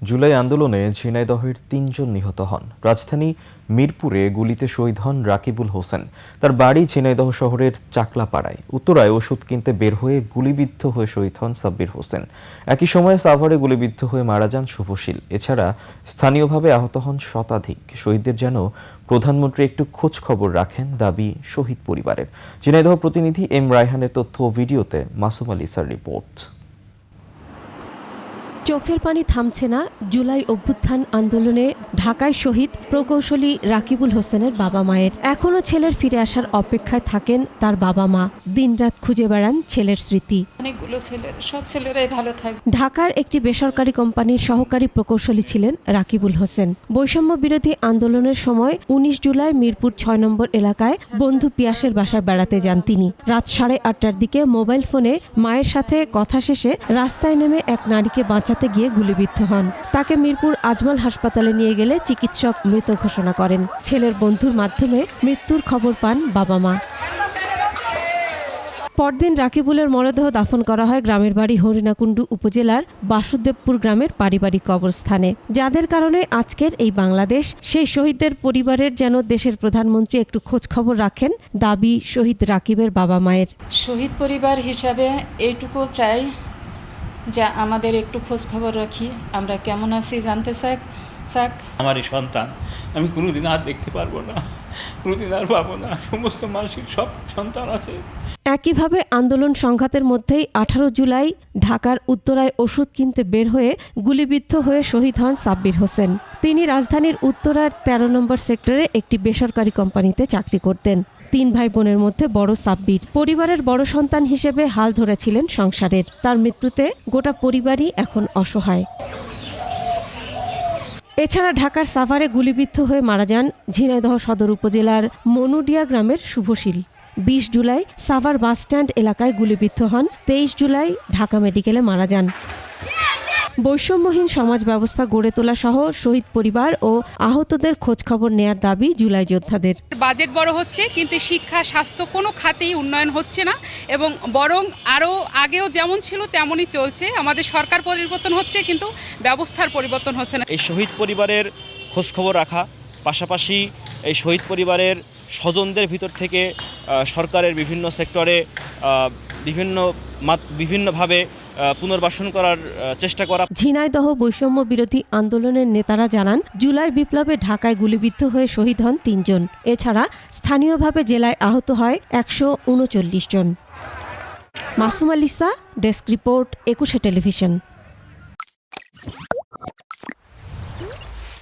জুলাই আন্দোলনে ঝিনাইদহের ৩ জন নিহত হন। রাজধানী মিরপুরে গুলিতে শহীদ হন রাকিবুল হোসেন। তার বাড়ি ঝিনাইদহ শহরের চাকলাপাড়ায়। উত্তরায় ওষুধ কিনতে বের হয়ে গুলিবিদ্ধ হয়ে শহীদ হন সাব্বির হোসেন। একই সময়ে সাভারে গুলিবিদ্ধ হয়ে মারা যান শুভশীল। এছাড়া স্থানীয়ভাবে আহত হন শতাধিক। শহীদদের যেন প্রধানমন্ত্রী একটু খোঁজ খবর রাখেন, দাবি শহীদ পরিবারের। ঝিনাইদহ প্রতিনিধি এম রায়হানের তথ্য ও ভিডিওতে মাসুম আলিসার রিপোর্ট। চোখের পানি থামছে না জুলাই অভ্যুত্থান আন্দোলনে ঢাকায় শহীদ প্রকৌশলী রাকিবুল হোসেনের বাবা মায়ের। এখনো ছেলের ফিরে আসার অপেক্ষায় থাকেন তার বাবা মা। দিনরাত খুঁজে বেড়ান ছেলের স্মৃতি। অনেকগুলো ছেলের, সব ছেলেরাই ভালো থাকবে। ঢাকার একটি বেসরকারি কোম্পানির সহকারী প্রকৌশলী ছিলেন রাকিবুল হোসেন। বৈষম্য বিরোধী আন্দোলনের সময় ১৯ জুলাই মিরপুর ৬ নম্বর এলাকায় বন্ধু পিয়াসের বাসায় বেড়াতে যান তিনি। রাত ৮:৩০টার দিকে মোবাইল ফোনে মায়ের সাথে কথা শেষে রাস্তায় নেমে এক নারীকে বাঁচাতে গিয়ে গুলিবিদ্ধ হন। তাকে মিরপুর আজমল হাসপাতালে নিয়ে গেলে চিকিৎসক মৃত ঘোষণা করেন। ছেলের বন্ধুর মাধ্যমে মৃত্যুর খবর পান বাবা মা। পরদিন রাকিবুলের মরদেহ দাফন করা হয় গ্রামের বাড়ি হরিণাকুণ্ডু উপজেলার বাসুদেবপুর গ্রামের পারিবারিক কবরস্থানে। যাদের কারণে আজকের এই বাংলাদেশ, সেই শহীদদের পরিবারের যেন দেশের প্রধানমন্ত্রী একটু খোঁজ খবর রাখেন, দাবি শহীদ রাকিবের বাবা মায়ের। শহীদ পরিবার হিসাবে এইটুকু চাই যে আমাদের একটু খোঁজ খবর রাখি, আমরা কেমন আছি জানতে চাক। আমারই সন্তান, আমি কোনোদিন আর দেখতে পারবো না, কোনোদিন আর পাবো না। সমস্ত মানুষের সব সন্তান আছে। একইভাবে আন্দোলন সংঘাতের মধ্যেই ১৮ জুলাই ঢাকার উত্তরায় ওষুধ কিনতে বের হয়ে গুলিবিদ্ধ হয়ে শহীদ হন সাব্বির হোসেন। তিনি রাজধানীর উত্তরার ১৩ নম্বর সেক্টরে একটি বেসরকারি কোম্পানিতে চাকরি করতেন। ৩ ভাই বোনের মধ্যে বড় সাব্বির। পরিবারের বড় সন্তান হিসেবে হাল ধরেছিলেন সংসারের। তার মৃত্যুতে গোটা পরিবারই এখন অসহায়। এছাড়া ঢাকার সাভারে গুলিবিদ্ধ হয়ে মারা যান ঝিনাইদহ সদর উপজেলার মনুডিয়া গ্রামের শুভশীল। ২০ জুলাই সাভার বাসস্ট্যান্ড এলাকায় গুলিবিদ্ধ হন। ২৩ জুলাই ঢাকা মেডিকেলে মারা যান। বৈষম্যহীন সমাজ ব্যবস্থা গড়ে তোলা সহ শহীদ পরিবার ও আহতদের খোঁজখবর নেয়ার দাবি জুলাই যোদ্ধাদের। বাজেট বড় হচ্ছে কিন্তু শিক্ষা স্বাস্থ্য কোনো খাতেই উন্নয়ন হচ্ছে না, এবং বরং আরও আগেও যেমন ছিল তেমনই চলছে। আমাদের সরকার পরিবর্তন হচ্ছে কিন্তু ব্যবস্থার পরিবর্তন হচ্ছে না। এই শহীদ পরিবারের খোঁজখবর রাখা, পাশাপাশি এই শহীদ পরিবারের স্বজনদের ভিতর থেকে সরকারের বিভিন্ন সেক্টরে বিভিন্নভাবে পুনর্বাসন করার চেষ্টা করা। ঝিনাইদহ বৈষম্য বিরোধী আন্দোলনের নেতারা জানান, জুলাই বিপ্লবে ঢাকায় গুলিবিদ্ধ হয়ে শহীদ হন ৩ জন। এছাড়া স্থানীয়ভাবে জেলায় আহত হয় ১৩৯ জন। Masum আলিসা, desk report, ২১ television.